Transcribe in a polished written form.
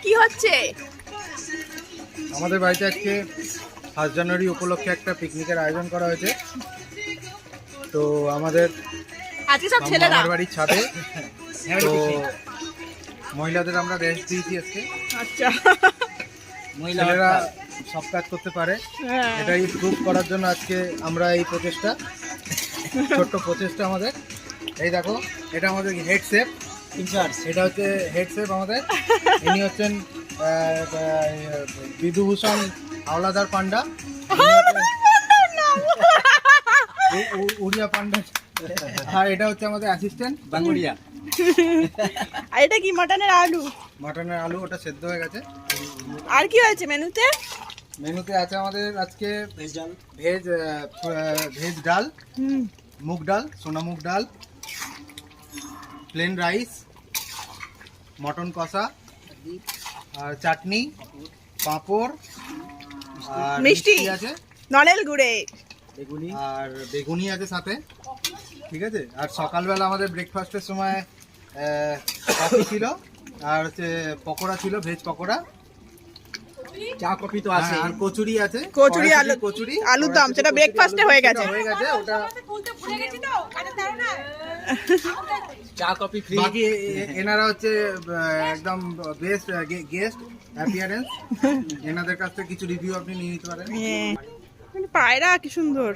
কি হচ্ছে? আমাদের বাড়িতে আজকে 1 জানুয়ারি উপলক্ষে একটা পিকনিকের আয়োজন করা হয়েছে। তো আমাদের আজকে সব ছেলেরা আমার বাড়ির ছাদে তো মহিলাদের আমরা রেস্ট দিয়েছি আজকে। আচ্ছা, ছেলেরা সব কাজ করতে পারে, হ্যাঁ। এটাই প্রুভ করার জন্য আজকে আমরা এই প্রচেষ্টা, ছোট্ট প্রচেষ্টা আমাদের। এই দেখো, এটা আমাদের হেড শেফ ইনচার্জ, এটা হচ্ছে হেড শেফ আমাদের। ইনি হচ্ছেন বিধুভূষণ হাওলাদার পান্ডা, উড়িয়া পান্ডা। আর এটা হচ্ছে আমাদের অ্যাসিস্ট্যান্ট বাঙ্গুড়িয়া। আর এটা কি মটনের আলু? মাটনের আলু, ওটা সেদ্ধ হয়ে গেছে। আর কি হয়েছে মেনুতে? মেনুতে আছে আমাদের আজকে ভেজ ডাল, মুগ ডাল, সোনা মুগ ডাল, প্লেন রাইস, মটন কষা, আর চাটনি, পাঁপড়, আর মিষ্টি আছে, নলেল গুড়ে, আর বেগুনি আছে সাথে। ঠিক আছে। আর সকালবেলা আমাদের ব্রেকফাস্টের সময় কফি ছিল, আর হচ্ছে পকোড়া ছিল, ভেজ পকোড়া, চা কফি তো আছে, আর কচুরি আছে, কচুরি আলু, কচুরি আলুর দম, সেটা ব্রেকফাস্টে হয়ে গেছে। ওটা চা কফি ফ্রি। বাকি এনারা হচ্ছে একদম বেস্ট গেস্ট অ্যাপিয়ারেন্স। এনাদের কাছ থেকে কিছু রিভিউ আপনি নিয়ে নিতে পারেন। পায়রা কি সুন্দর।